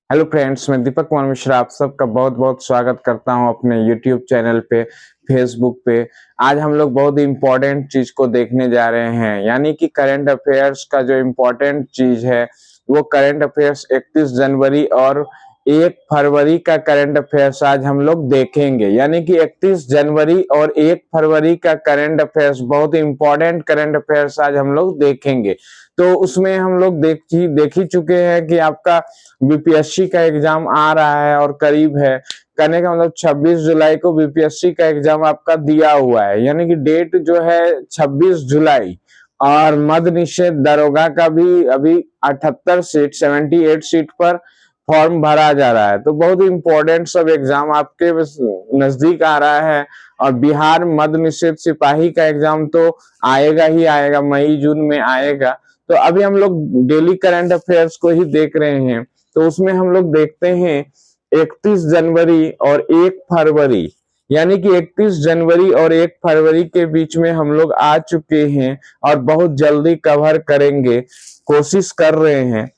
Hello friends, मैं दीपक कुमार मिश्रा आप सबका बहुत बहुत स्वागत करता हूं अपने यूट्यूब चैनल पे, फेसबुक पे। आज हम लोग बहुत ही इम्पोर्टेंट चीज को देखने जा रहे हैं, यानी कि करंट अफेयर्स का जो इम्पोर्टेंट चीज है वो करंट अफेयर्स 31 जनवरी और 1 फरवरी का करंट अफेयर्स आज हम लोग देखेंगे। यानी कि 31 जनवरी और 1 फरवरी का करंट अफेयर्स, बहुत ही इम्पोर्टेंट करंट अफेयर्स आज हम लोग देखेंगे। तो उसमें हम लोग देख ही चुके हैं कि आपका बीपीएससी का एग्जाम आ रहा है और करीब है। कहने का मतलब 26 जुलाई को बीपीएससी का एग्जाम आपका दिया हुआ है, यानी कि डेट जो है 26 जुलाई। और मद निषेध दरोगा का भी अभी 78 सीट 78 सीट पर फॉर्म भरा जा रहा है। तो बहुत ही इंपॉर्टेंट सब एग्जाम आपके नजदीक आ रहा है। और बिहार मद निषेध सिपाही का एग्जाम तो आएगा ही आएगा, मई जून में आएगा। तो अभी हम लोग डेली करंट अफेयर्स को ही देख रहे हैं। तो उसमें हम लोग देखते हैं 31 जनवरी और 1 फरवरी, यानी कि 31 जनवरी और 1 फरवरी के बीच में हम लोग आ चुके हैं और बहुत जल्दी कवर करेंगे, कोशिश कर रहे हैं।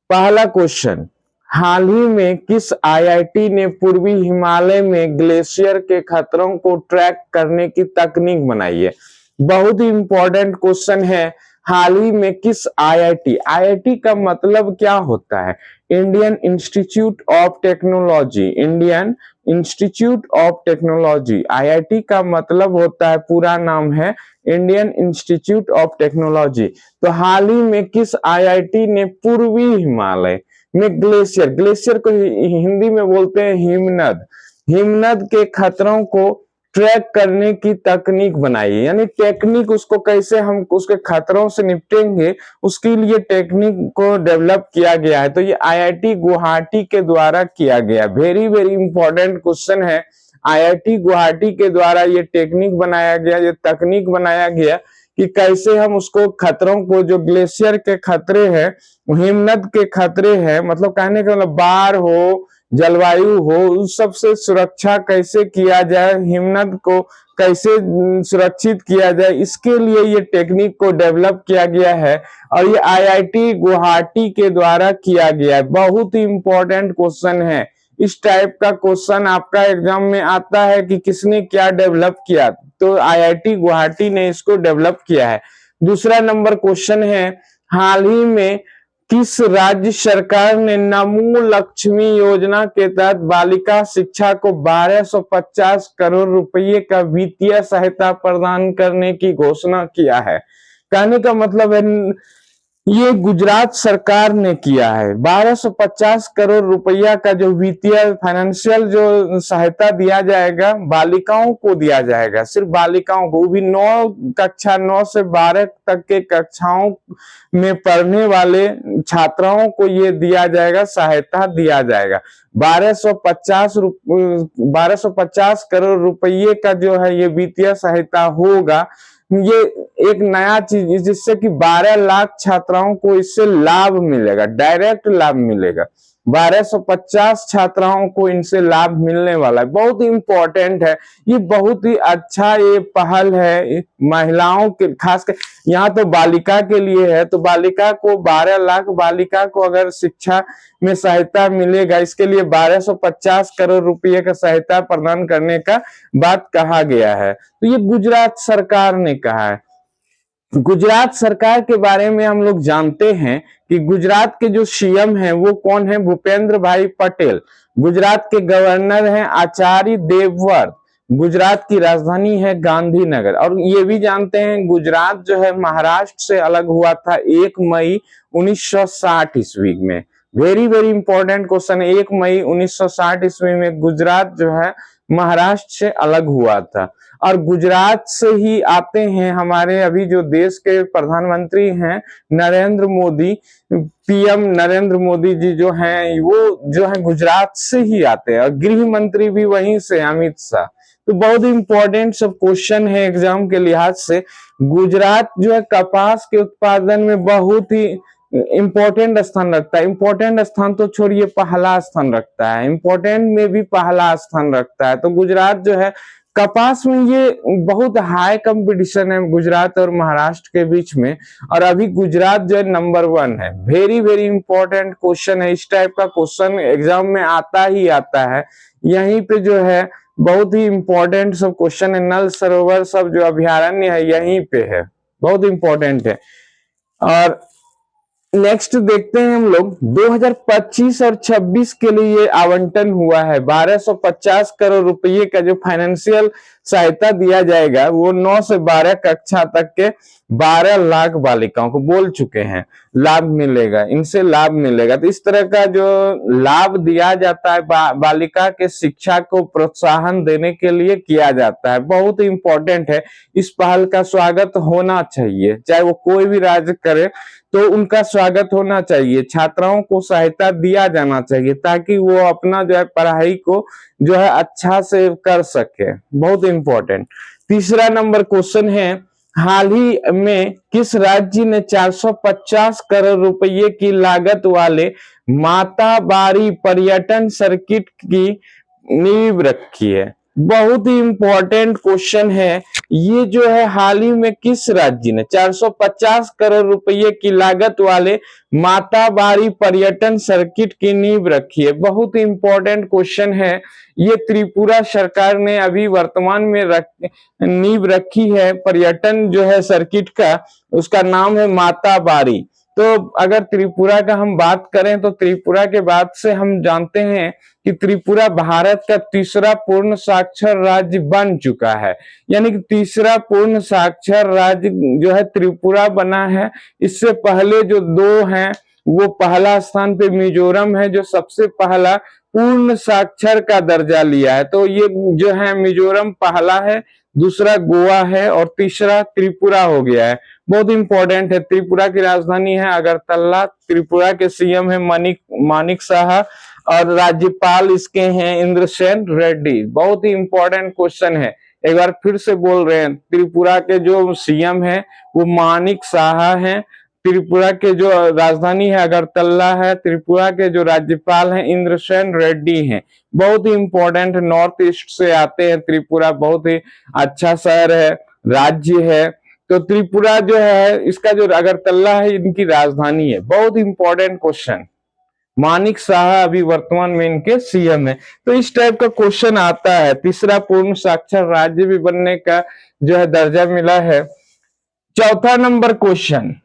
पहला क्वेश्चन, हाल ही में किस आईआईटी ने पूर्वी हिमालय में ग्लेशियर के खतरों को ट्रैक करने की तकनीक बनाई है? बहुत ही इंपॉर्टेंट क्वेश्चन है। हाल ही में किस आईआईटी, आईआईटी का मतलब क्या होता है? Indian institute of technology, Indian institute of technology. IIT का मतलब होता है, पूरा नाम है इंडियन इंस्टीट्यूट ऑफ टेक्नोलॉजी। तो हाल ही में किस आईआईटी ने पूर्वी हिमालय में ग्लेशियर, ग्लेशियर को हिंदी में बोलते हैं हिमनद, हिमनद के खतरों को ट्रैक करने की तकनीक बनाई है। यानी टेक्निक, उसको कैसे हम उसके खतरों से निपटेंगे, उसके लिए टेक्निक को डेवलप किया गया है। तो ये आईआईटी गुवाहाटी के द्वारा किया गया। वेरी वेरी इंपॉर्टेंट क्वेश्चन है। आईआईटी गुवाहाटी के द्वारा ये टेक्निक बनाया गया, ये तकनीक बनाया गया कि कैसे हम उसको खतरों को, जो ग्लेशियर के खतरे हैं, हिमनद के खतरे हैं, मतलब कहने का मतलब बाढ़ हो, जलवायु हो, उस सबसे सुरक्षा कैसे किया जाए, हिमनद को कैसे सुरक्षित किया जाए, इसके लिए ये टेक्निक को डेवलप किया गया है। और ये आईआईटी गुवाहाटी के द्वारा किया गया है। बहुत ही इंपॉर्टेंट क्वेश्चन है। इस टाइप का क्वेश्चन आपका एग्जाम में आता है कि किसने क्या डेवलप किया, तो आईआईटी गुवाहाटी ने इसको डेवलप किया है। दूसरा नंबर क्वेश्चन है, हाल ही में किस राज्य सरकार ने नमो लक्ष्मी योजना के तहत बालिका शिक्षा को 1250 करोड़ रुपए का वित्तीय सहायता प्रदान करने की घोषणा किया है? कहने का मतलब है, ये गुजरात सरकार ने किया है। 1250 करोड़ रुपया का जो वित्तीय फाइनेंशियल जो सहायता दिया जाएगा, बालिकाओं को दिया जाएगा, सिर्फ बालिकाओं को, वो भी 9 से 12 तक के कक्षाओं में पढ़ने वाले छात्राओं को ये दिया जाएगा, सहायता दिया जाएगा। 1250 करोड़ रुपये का जो है ये वित्तीय सहायता होगा। ये एक नया चीज, जिससे कि 12 लाख छात्राओं को इससे लाभ मिलेगा, डायरेक्ट लाभ मिलेगा। 1250 छात्राओं को इनसे लाभ मिलने वाला है। बहुत ही इंपॉर्टेंट है, ये बहुत ही अच्छा ये पहल है महिलाओं के, खासकर यहाँ तो बालिका के लिए है। तो बालिका को 12 लाख बालिका को अगर शिक्षा में सहायता मिलेगा, इसके लिए 1250 करोड़ रुपए का सहायता प्रदान करने का बात कहा गया है। तो ये गुजरात सरकार ने कहा है। गुजरात सरकार के बारे में हम लोग जानते हैं कि गुजरात के जो सीएम हैं वो कौन है? भूपेंद्र भाई पटेल। गुजरात के गवर्नर हैं आचार्य देवव्रत। गुजरात की राजधानी है गांधीनगर। और ये भी जानते हैं गुजरात जो है महाराष्ट्र से अलग हुआ था 1 मई 1960 ईस्वी में। वेरी वेरी इंपॉर्टेंट क्वेश्चन है। 1 मई 1960 ईस्वी में गुजरात जो है महाराष्ट्र से अलग हुआ था। और गुजरात से ही आते हैं हमारे अभी जो देश के प्रधानमंत्री हैं नरेंद्र मोदी, पीएम नरेंद्र मोदी जी जो हैं, वो जो है गुजरात से ही आते हैं। और गृह मंत्री भी वहीं से, अमित शाह। तो बहुत ही इंपॉर्टेंट सब क्वेश्चन है एग्जाम के लिहाज से। गुजरात जो है कपास के उत्पादन में बहुत ही इंपॉर्टेंट स्थान रखता है। इंपॉर्टेंट स्थान तो छोड़िए, पहला स्थान रखता है। इंपॉर्टेंट में भी पहला स्थान रखता है। तो गुजरात जो है कपास में ये बहुत हाई कंपटीशन है गुजरात और महाराष्ट्र के बीच में, और अभी गुजरात जो है नंबर 1 है। वेरी वेरी इंपॉर्टेंट क्वेश्चन है, इस टाइप का क्वेश्चन एग्जाम में आता ही आता है। यहीं पे जो है बहुत ही इंपॉर्टेंट सब क्वेश्चन है। नल सरोवर सब जो अभयारण्य है यहीं पे है, बहुत इंपॉर्टेंट है। और नेक्स्ट देखते हैं हम लोग 2025 और 26 के लिए आवंटन हुआ है 1250 करोड़ रुपए का जो फाइनेंशियल सहायता दिया जाएगा, वो 9 से 12 कक्षा तक के 12 लाख बालिकाओं को बोल चुके हैं लाभ मिलेगा, इनसे लाभ मिलेगा। तो इस तरह का जो लाभ दिया जाता है बालिका के शिक्षा को प्रोत्साहन देने के लिए किया जाता है, बहुत इंपॉर्टेंट है। इस पहल का स्वागत होना चाहिए, चाहे वो कोई भी राज्य करे तो उनका स्वागत होना चाहिए। छात्राओं को सहायता दिया जाना चाहिए ताकि वो अपना जो है पढ़ाई को जो है अच्छा से कर सके, बहुत इंपॉर्टेंट। तीसरा नंबर क्वेश्चन है, हाल ही में किस राज्य ने 450 करोड़ रुपए की लागत वाले माताबारी पर्यटन सर्किट की नींव रखी है? बहुत ही इंपॉर्टेंट क्वेश्चन है ये जो है, हाल ही में किस राज्य ने 450 करोड़ रुपए की लागत वाले माताबारी पर्यटन सर्किट की नींव रखी है? बहुत ही इंपॉर्टेंट क्वेश्चन है। ये त्रिपुरा सरकार ने अभी वर्तमान में नींव रखी है पर्यटन जो है सर्किट का, उसका नाम है माताबारी। तो अगर त्रिपुरा का हम बात करें तो त्रिपुरा के बाद से हम जानते हैं कि त्रिपुरा भारत का तीसरा पूर्ण साक्षर राज्य बन चुका है, यानी कि तीसरा पूर्ण साक्षर राज्य जो है त्रिपुरा बना है। इससे पहले जो 2 हैं, वो पहला स्थान पे मिजोरम है जो सबसे पहला पूर्ण साक्षर का दर्जा लिया है। तो ये जो है मिजोरम पहला है, दूसरा गोवा है और तीसरा त्रिपुरा हो गया है। बहुत इंपॉर्टेंट है। त्रिपुरा की राजधानी है अगरतला। त्रिपुरा के सीएम है मानिक शाह और राज्यपाल इसके हैं इंद्रसेन रेड्डी। बहुत ही इंपॉर्टेंट क्वेश्चन है, एक बार फिर से बोल रहे हैं। त्रिपुरा के जो सीएम है वो मानिक शाह हैं, त्रिपुरा के जो राजधानी है अगरतला है, त्रिपुरा के जो राज्यपाल हैं इंद्रसेन रेड्डी हैं। बहुत ही इंपॉर्टेंट, नॉर्थ ईस्ट से आते हैं त्रिपुरा, बहुत ही अच्छा शहर है, राज्य है। तो त्रिपुरा जो है इसका जो अगरतला है इनकी राजधानी है। बहुत इंपॉर्टेंट क्वेश्चन, मानिक शाह अभी वर्तमान में इनके सीएम है। तो इस टाइप का क्वेश्चन आता है। तीसरा पूर्ण साक्षर राज्य भी बनने का जो है दर्जा मिला है। चौथा नंबर क्वेश्चन,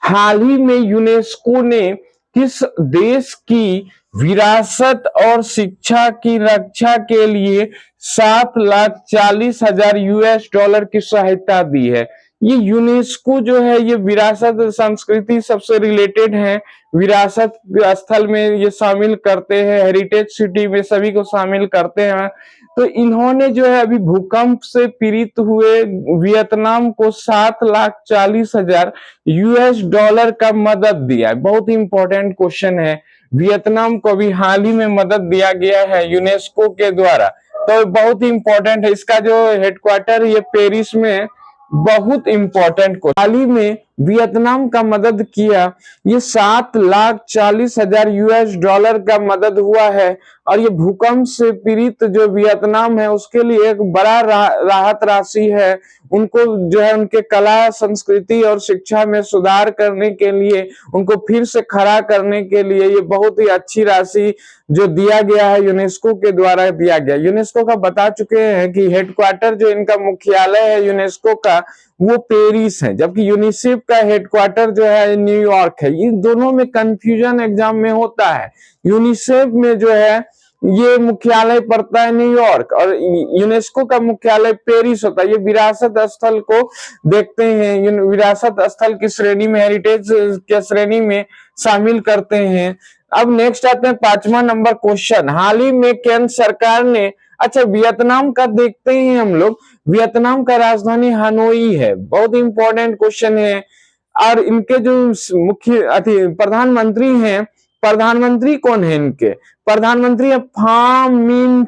हाल ही में यूनेस्को ने किस देश की विरासत और शिक्षा की रक्षा के लिए 7,40,000 US डॉलर की सहायता दी है? ये यूनेस्को जो है ये विरासत संस्कृति सबसे रिलेटेड है, विरासत स्थल में ये शामिल करते हैं, हेरिटेज सिटी में सभी को शामिल करते हैं। तो इन्होंने जो है अभी भूकंप से पीड़ित हुए वियतनाम को 7,40,000 US डॉलर का मदद दिया है। बहुत ही इंपॉर्टेंट क्वेश्चन है। वियतनाम को भी हाल ही में मदद दिया गया है यूनेस्को के द्वारा, तो बहुत ही इंपॉर्टेंट है। इसका जो हेडक्वार्टर ये पेरिस में, बहुत इंपॉर्टेंट को हाल ही में वियतनाम का मदद किया, ये 7,40,000 US डॉलर का मदद हुआ है। और ये भूकंप से पीड़ित जो वियतनाम है उसके लिए एक बड़ा राहत राशि है। उनको जो है उनके कला संस्कृति और शिक्षा में सुधार करने के लिए, उनको फिर से खड़ा करने के लिए ये बहुत ही अच्छी राशि जो दिया गया है यूनेस्को के द्वारा दिया गया। यूनेस्को का बता चुके हैं कि हेडक्वार्टर जो इनका मुख्यालय है यूनेस्को का वो पेरिस है, जबकि यूनिसेफ का हेडक्वार्टर जो है न्यूयॉर्क है। इन दोनों में कंफ्यूजन एग्जाम में होता है। यूनिसेफ में जो है ये मुख्यालय पड़ता है न्यूयॉर्क और यूनेस्को का मुख्यालय पेरिस होता है। ये विरासत स्थल को देखते हैं, विरासत स्थल की श्रेणी में, हेरिटेज के श्रेणी में शामिल करते हैं। अब नेक्स्ट आते हैं 5वां नंबर क्वेश्चन, हाल ही में केंद्र सरकार ने, अच्छा वियतनाम का देखते हैं हम लोग। वियतनाम का राजधानी हनोई है, बहुत इंपॉर्टेंट क्वेश्चन है। और इनके जो मुख्य प्रधानमंत्री हैं, प्रधानमंत्री कौन है इनके? प्रधानमंत्री है फाम मिन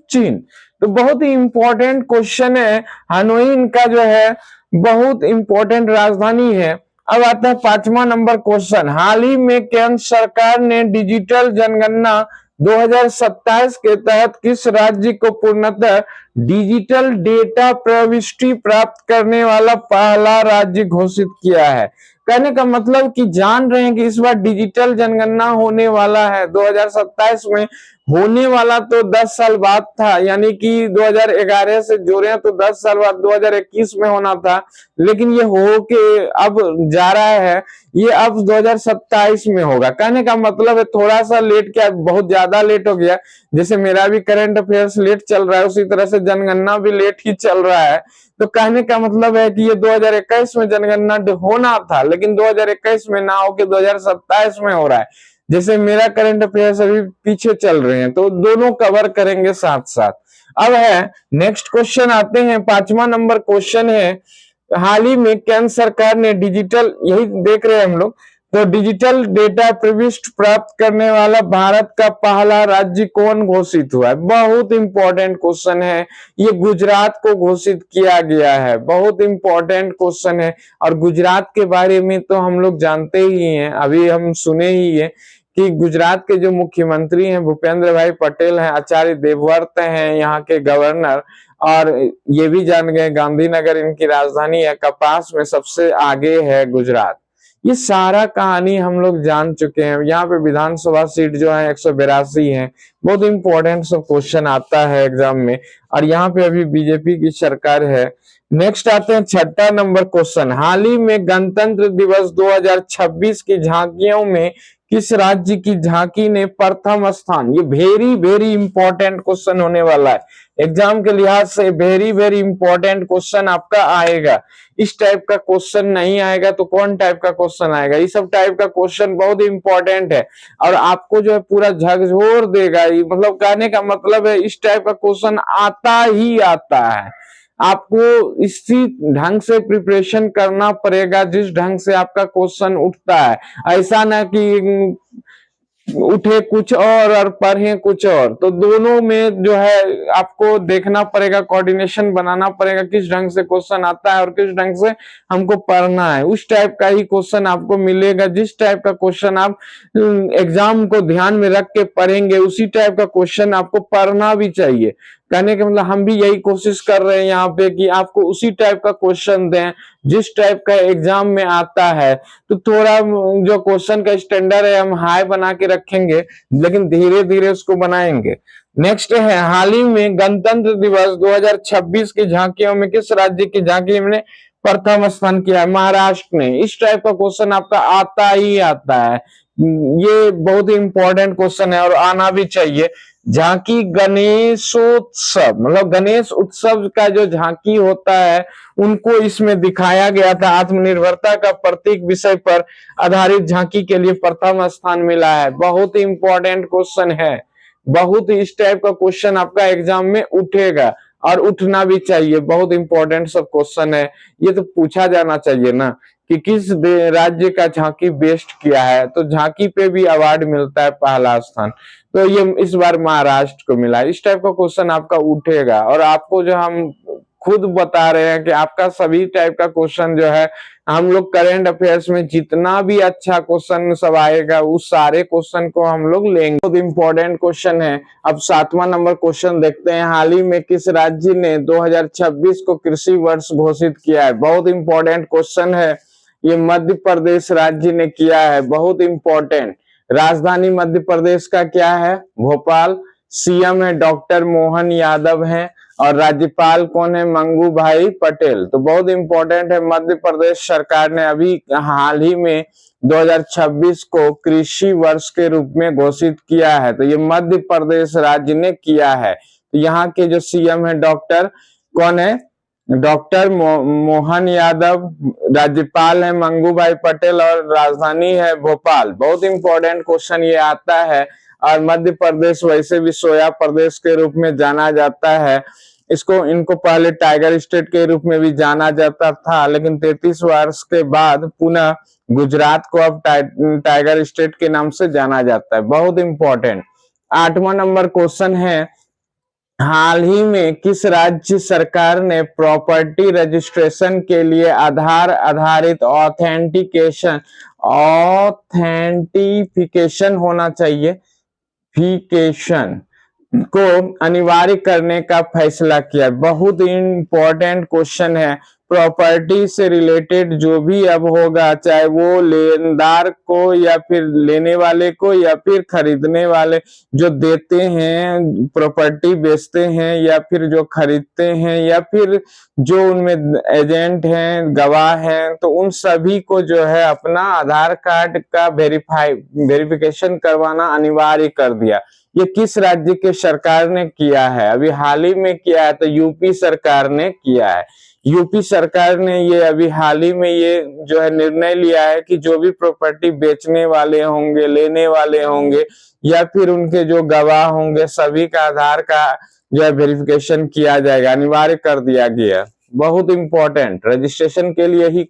चिन। तो बहुत ही इंपॉर्टेंट क्वेश्चन है। हनोई इनका जो है बहुत इंपॉर्टेंट राजधानी है। अब आता है 5वां नंबर क्वेश्चन, हाल ही में केंद्र सरकार ने डिजिटल जनगणना 2027 के तहत किस राज्य को पूर्णतः डिजिटल डेटा प्रविष्टि प्राप्त करने वाला पहला राज्य घोषित किया है? कहने का मतलब कि जान रहे हैं कि इस बार डिजिटल जनगणना होने वाला है। 2027 में होने वाला तो 10 साल बाद था, यानी कि 2011 से जोड़े तो 10 साल बाद 2021 में होना था, लेकिन ये हो के अब जा रहा है, ये अब 2027 में होगा। कहने का मतलब है थोड़ा सा लेट, क्या बहुत ज्यादा लेट हो गया। जैसे मेरा भी करंट अफेयर्स लेट चल रहा है, उसी तरह से जनगणना भी लेट ही चल रहा है। तो कहने का मतलब है कि ये 2021 में जनगणना होना था, लेकिन 2021 में ना होके 2027 में हो रहा है। जैसे मेरा करंट अफेयर्स अभी पीछे चल रहे हैं, तो दोनों कवर करेंगे साथ साथ। अब है नेक्स्ट क्वेश्चन आते हैं, 5वां नंबर क्वेश्चन है, हाल ही में केंद्र सरकार ने डिजिटल, यही देख रहे हैं हम लोग, तो डिजिटल डेटा प्रविष्टि प्राप्त करने वाला भारत का पहला राज्य कौन घोषित हुआ है? बहुत इंपॉर्टेंट क्वेश्चन है, ये गुजरात को घोषित किया गया है। बहुत इंपॉर्टेंट क्वेश्चन है, और गुजरात के बारे में तो हम लोग जानते ही हैं, अभी हम सुने ही है कि गुजरात के जो मुख्यमंत्री हैं भूपेंद्र भाई पटेल हैं, आचार्य देवव्रत हैं यहाँ के गवर्नर, और ये भी जान गए गांधीनगर इनकी राजधानी है, कपास में सबसे आगे है गुजरात। ये सारा कहानी हम लोग जान चुके हैं। यहाँ पे विधानसभा सीट जो है 182 है। बहुत इंपॉर्टेंट सब क्वेश्चन आता है एग्जाम में, और यहाँ पे अभी बीजेपी की सरकार है। नेक्स्ट आते हैं 6ठा नंबर क्वेश्चन, हाल ही में गणतंत्र दिवस 2026 की झांकियों में किस राज्य की झांकी ने प्रथम स्थान? ये वेरी वेरी इंपॉर्टेंट क्वेश्चन होने वाला है, एग्जाम के लिहाज से वेरी वेरी इंपॉर्टेंट क्वेश्चन आपका आएगा। इस टाइप का क्वेश्चन नहीं आएगा तो कौन टाइप का क्वेश्चन आएगा? ये सब टाइप का क्वेश्चन बहुत इंपॉर्टेंट है, और आपको जो है पूरा झकझोर देगा। मतलब कहने का मतलब है इस टाइप का क्वेश्चन आता ही आता है। आपको इसी ढंग से प्रिपरेशन करना पड़ेगा जिस ढंग से आपका क्वेश्चन उठता है। ऐसा ना कि उठे कुछ और पढ़े कुछ और, तो दोनों में जो है आपको देखना पड़ेगा, कोऑर्डिनेशन बनाना पड़ेगा, किस ढंग से क्वेश्चन आता है और किस ढंग से हमको पढ़ना है। उस टाइप का ही क्वेश्चन आपको मिलेगा, जिस टाइप का क्वेश्चन आप एग्जाम को ध्यान में रख के पढ़ेंगे उसी टाइप का क्वेश्चन आपको पढ़ना भी चाहिए। कहने का मतलब हम भी यही कोशिश कर रहे हैं यहाँ पे कि आपको उसी टाइप का क्वेश्चन दें जिस टाइप का एग्जाम में आता है। तो थोड़ा जो क्वेश्चन का स्टैंडर्ड है हम हाई बना के रखेंगे, लेकिन धीरे धीरे उसको बनाएंगे। नेक्स्ट है, हाल ही में गणतंत्र दिवस 2026 की झांकियों में किस राज्य की झांकी ने प्रथम स्थान किया है? महाराष्ट्र ने। इस टाइप का क्वेश्चन आपका आता ही आता है, ये बहुत ही इंपॉर्टेंट क्वेश्चन है और आना भी चाहिए। झांकी गणेशोत्सव, मतलब गणेश उत्सव का जो झांकी होता है उनको इसमें दिखाया गया था। आत्मनिर्भरता का प्रतीक विषय पर आधारित झांकी के लिए प्रथम स्थान मिला है। बहुत ही इंपॉर्टेंट क्वेश्चन है, बहुत ही इस टाइप का क्वेश्चन आपका एग्जाम में उठेगा और उठना भी चाहिए। बहुत इंपॉर्टेंट सब क्वेश्चन है, ये तो पूछा जाना चाहिए ना कि किस राज्य का झांकी बेस्ट किया है, तो झांकी पे भी अवार्ड मिलता है पहला स्थान, तो ये इस बार महाराष्ट्र को मिला। इस टाइप का क्वेश्चन आपका उठेगा, और आपको जो हम खुद बता रहे हैं कि आपका सभी टाइप का क्वेश्चन जो है हम लोग करेंट अफेयर्स में जितना भी अच्छा क्वेश्चन सब आएगा उस सारे क्वेश्चन को हम लोग लेंगे। बहुत इंपॉर्टेंट क्वेश्चन है। अब 7वां नंबर क्वेश्चन देखते हैं, हाल ही में किस राज्य ने 2026 को कृषि वर्ष घोषित किया है? बहुत इंपॉर्टेंट क्वेश्चन है, ये मध्य प्रदेश राज्य ने किया है। बहुत इंपॉर्टेंट। राजधानी मध्य प्रदेश का क्या है? भोपाल। सीएम है डॉक्टर मोहन यादव हैं, और राज्यपाल कौन है? मंगू भाई पटेल। तो बहुत इंपॉर्टेंट है, मध्य प्रदेश सरकार ने अभी हाल ही में 2026 को कृषि वर्ष के रूप में घोषित किया है, तो ये मध्य प्रदेश राज्य ने किया है। तो यहाँ के जो सीएम है डॉक्टर कौन है? डॉक्टर मोहन यादव, राज्यपाल है मंगू भाई पटेल, और राजधानी है भोपाल। बहुत इंपॉर्टेंट क्वेश्चन ये आता है, और मध्य प्रदेश वैसे भी सोया प्रदेश के रूप में जाना जाता है। इनको पहले टाइगर स्टेट के रूप में भी जाना जाता था, लेकिन 33 वर्ष के बाद पुनः गुजरात को अब टाइगर स्टेट के नाम से जाना जाता है। बहुत इंपॉर्टेंट। 8वां नंबर क्वेश्चन है, हाल ही में किस राज्य सरकार ने प्रॉपर्टी रजिस्ट्रेशन के लिए आधार आधारित ऑथेंटिफिकेशन होना चाहिए, वेरिफिकेशन को अनिवार्य करने का फैसला किया। बहुत इंपॉर्टेंट क्वेश्चन है। प्रॉपर्टी से रिलेटेड जो भी अब होगा, चाहे वो लेनदार को या फिर लेने वाले को या फिर खरीदने वाले, जो देते हैं प्रॉपर्टी बेचते हैं या फिर जो खरीदते हैं या फिर जो उनमें एजेंट हैं, गवाह हैं, तो उन सभी को जो है अपना आधार कार्ड का वेरिफिकेशन करवाना अनिवार्य कर दिया। ये किस राज्य के सरकार ने किया है? अभी हाल ही में किया है, तो यूपी सरकार ने किया है। यूपी सरकार ने ये अभी हाल ही में ये जो है निर्णय लिया है कि जो भी प्रॉपर्टी बेचने वाले होंगे, लेने वाले होंगे या फिर उनके जो गवाह होंगे, सभी का आधार का जो है वेरिफिकेशन किया जाएगा, अनिवार्य कर दिया गया। बहुत इंपॉर्टेंट, रजिस्ट्रेशन के लिए ही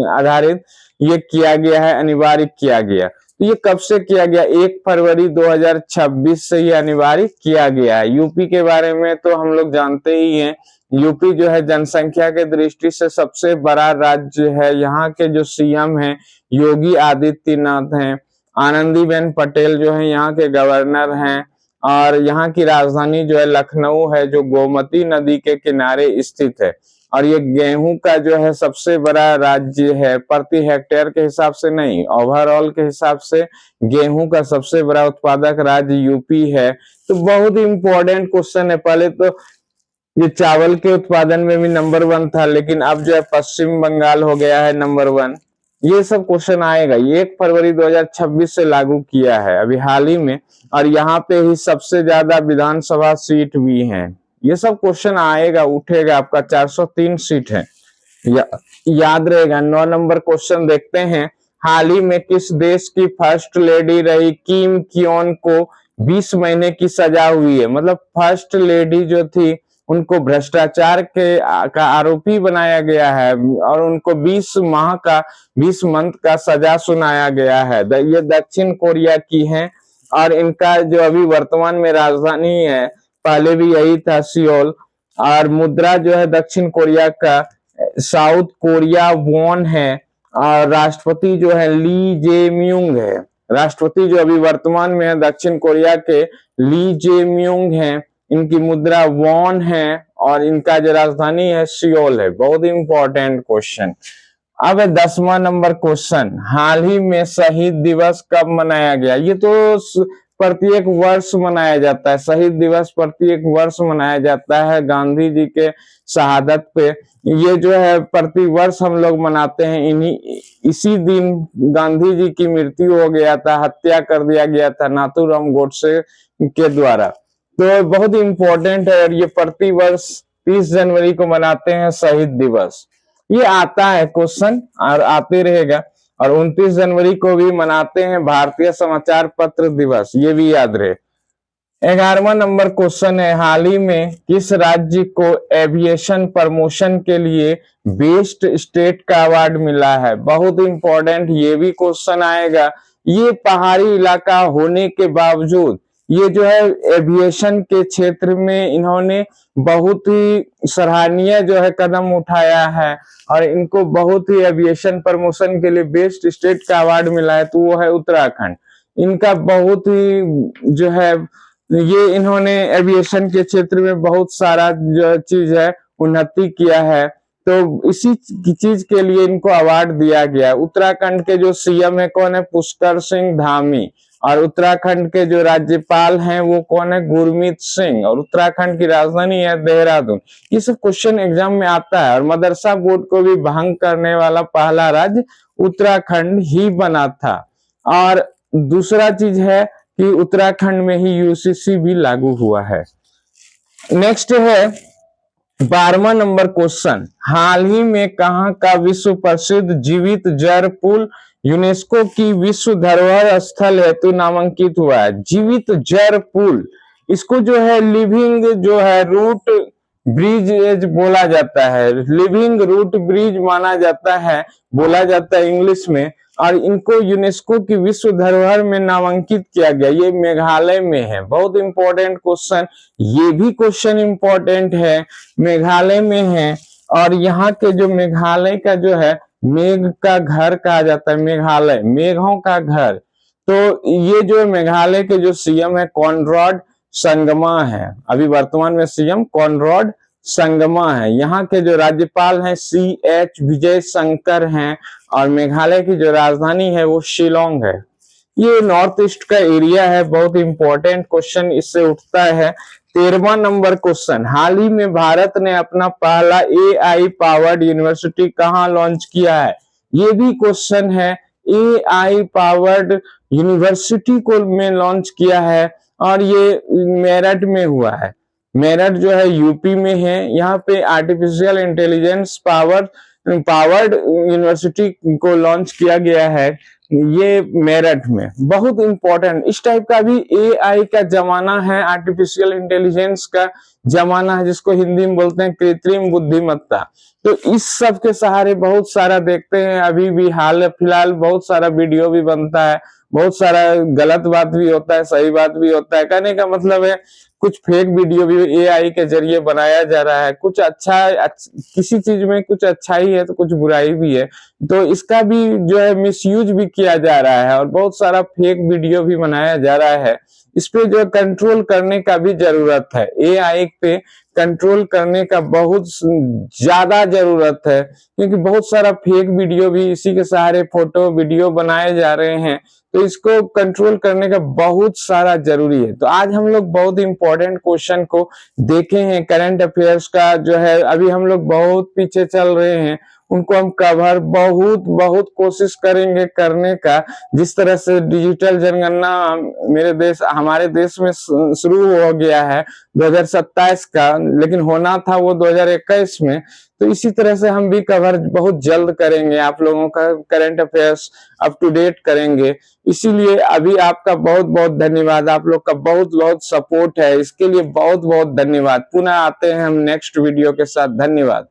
आधारित ये किया गया है, अनिवार्य किया गया। तो ये कब से किया गया? 1 फरवरी 2026 से ये अनिवार्य किया गया है। यूपी के बारे में तो हम लोग जानते ही हैं। यूपी जो है जनसंख्या के दृष्टि से सबसे बड़ा राज्य है। यहाँ के जो सीएम हैं योगी आदित्यनाथ हैं। आनंदीबेन पटेल जो है यहाँ के गवर्नर हैं। और यहाँ की राजधानी जो है लखनऊ है, जो गोमती नदी के किनारे स्थित है। और ये गेहूं का जो है सबसे बड़ा राज्य है। प्रति हेक्टेयर के हिसाब से नहीं, ओवरऑल के हिसाब से गेहूं का सबसे बड़ा उत्पादक राज्य यूपी है। तो बहुत इंपॉर्टेंट क्वेश्चन है। पहले तो ये चावल के उत्पादन में भी नंबर 1 था, लेकिन अब जो है पश्चिम बंगाल हो गया है नंबर 1। ये सब क्वेश्चन आएगा। 1 फरवरी 2026 से लागू किया है अभी हाल ही में। और यहाँ पे ही सबसे ज्यादा विधानसभा सीट भी हैं। ये सब क्वेश्चन आएगा, उठेगा। आपका 403 सीट है, याद रहेगा। 9 नंबर क्वेश्चन देखते हैं। हाल ही में किस देश की फर्स्ट लेडी रही किम क्योन को 20 महीने की सजा हुई है? मतलब फर्स्ट लेडी जो थी उनको भ्रष्टाचार का आरोपी बनाया गया है और उनको 20 मंथ का सजा सुनाया गया है। ये दक्षिण कोरिया की है और इनका जो अभी वर्तमान में राजधानी है, पहले भी यही था, सियोल। और मुद्रा जो है दक्षिण कोरिया का साउथ कोरिया वॉन है। और राष्ट्रपति जो है ली जे-म्यूंग है। राष्ट्रपति जो अभी वर्तमान में है दक्षिण कोरिया के ली जे-म्यूंग है। इनकी मुद्रा वॉन है और इनका जो राजधानी है सियोल है। बहुत इंपॉर्टेंट क्वेश्चन। अब 10वां नंबर क्वेश्चन, हाल ही में शहीद दिवस कब मनाया गया? ये तो प्रत्येक वर्ष मनाया जाता है। शहीद दिवस प्रत्येक वर्ष मनाया जाता है गांधी जी के शहादत पे। ये जो है प्रति वर्ष हम लोग मनाते हैं। इसी दिन गांधी जी की मृत्यु हो गया था, हत्या कर दिया गया था नाथूराम गोडसे के द्वारा। तो बहुत इंपॉर्टेंट है और ये प्रति वर्ष 30 जनवरी को मनाते हैं शहीद दिवस। ये आता है क्वेश्चन और आते रहेगा। और 29 जनवरी को भी मनाते हैं भारतीय समाचार पत्र दिवस, ये भी याद रहे। 11वां नंबर क्वेश्चन है, हाल ही में किस राज्य को एविएशन प्रमोशन के लिए बेस्ट स्टेट का अवार्ड मिला है? बहुत इंपॉर्टेंट, ये भी क्वेश्चन आएगा। ये पहाड़ी इलाका होने के बावजूद ये जो है एविएशन के क्षेत्र में इन्होंने बहुत ही सराहनीय जो है कदम उठाया है और इनको बहुत ही एविएशन प्रमोशन के लिए बेस्ट स्टेट का अवार्ड मिला है, तो वो है उत्तराखंड। इनका बहुत ही जो है ये इन्होंने एविएशन के क्षेत्र में बहुत सारा जो चीज है उन्नति किया है, तो इसी चीज के लिए इनको अवार्ड दिया गया। उत्तराखंड के जो सीएम है कौन है? पुष्कर सिंह धामी। और उत्तराखंड के जो राज्यपाल हैं वो कौन है? गुरमीत सिंह। और उत्तराखंड की राजधानी है देहरादून। ये सब क्वेश्चन एग्जाम में आता है। और मदरसा बोर्ड को भी भंग करने वाला पहला राज्य उत्तराखंड ही बना था। और दूसरा चीज है कि उत्तराखंड में ही यूसीसी भी लागू हुआ है। नेक्स्ट है 12वां नंबर क्वेश्चन, हाल ही में कहां का विश्व प्रसिद्ध जीवित जर पुल यूनेस्को की विश्व धरोहर स्थल हेतु नामांकित हुआ है? जीवित जर पुल, इसको जो है लिविंग जो है रूट ब्रिज बोला जाता है। लिविंग रूट ब्रिज माना जाता है, बोला जाता है इंग्लिश में। और इनको यूनेस्को की विश्व धरोहर में नामांकित किया गया। ये मेघालय में है। बहुत इंपॉर्टेंट क्वेश्चन, ये भी क्वेश्चन इंपॉर्टेंट है। मेघालय में है और यहाँ के जो मेघालय का जो है मेघ का घर कहा जाता है। मेघालय मेघों का घर, तो ये जो मेघालय के जो सीएम है कॉनराड संगमा है, अभी वर्तमान में सीएम कॉनराड संगमा है। यहाँ के जो राज्यपाल हैं CH विजय शंकर हैं और मेघालय की जो राजधानी है वो शिलोंग है। ये नॉर्थ ईस्ट का एरिया है। बहुत इंपॉर्टेंट क्वेश्चन इससे उठता है। 13वां नंबर क्वेश्चन, हाल ही में भारत ने अपना पहला AI पावर्ड यूनिवर्सिटी कहाँ लॉन्च किया है? ये भी क्वेश्चन है। AI पावर्ड यूनिवर्सिटी को में लॉन्च किया है और ये मेरठ में हुआ है। मेरठ जो है यूपी में है। यहाँ पे आर्टिफिशियल इंटेलिजेंस पावर्ड यूनिवर्सिटी को लॉन्च किया गया है, ये मेरठ में। बहुत इंपॉर्टेंट, इस टाइप का भी AI का जमाना है, आर्टिफिशियल इंटेलिजेंस का जमाना है, जिसको हिंदी में बोलते हैं कृत्रिम बुद्धिमत्ता। तो इस सब के सहारे बहुत सारा देखते हैं, अभी भी हाल फिलहाल बहुत सारा वीडियो भी बनता है, बहुत सारा गलत बात भी होता है, सही बात भी होता है। कहने का मतलब है कुछ फेक वीडियो भी AI के जरिए बनाया जा रहा है। कुछ किसी चीज में कुछ अच्छाई है तो कुछ बुराई भी है, तो इसका भी जो है मिसयूज भी किया जा रहा है और बहुत सारा फेक वीडियो भी बनाया जा रहा है। इस पे जो कंट्रोल करने का भी जरूरत है। AI पे कंट्रोल करने का बहुत ज्यादा जरूरत है, क्योंकि बहुत सारा फेक वीडियो भी इसी के सहारे फोटो वीडियो बनाए जा रहे हैं। तो इसको कंट्रोल करने का बहुत सारा जरूरी है। तो आज हम लोग बहुत इंपॉर्टेंट क्वेश्चन को देखे हैं। करंट अफेयर्स का जो है अभी हम लोग बहुत पीछे चल रहे हैं, उनको हम कवर बहुत कोशिश करेंगे करने का। जिस तरह से डिजिटल जनगणना हमारे देश में शुरू हो गया है 2027 का, लेकिन होना था वो 2021 में। तो इसी तरह से हम भी कवर बहुत जल्द करेंगे, आप लोगों का current affairs up to date करेंगे। इसीलिए अभी आपका बहुत धन्यवाद, आप लोग का बहुत सपोर्ट है, इसके लिए बहुत धन्यवाद। पुनः आते हैं हम नेक्स्ट वीडियो के साथ। धन्यवाद।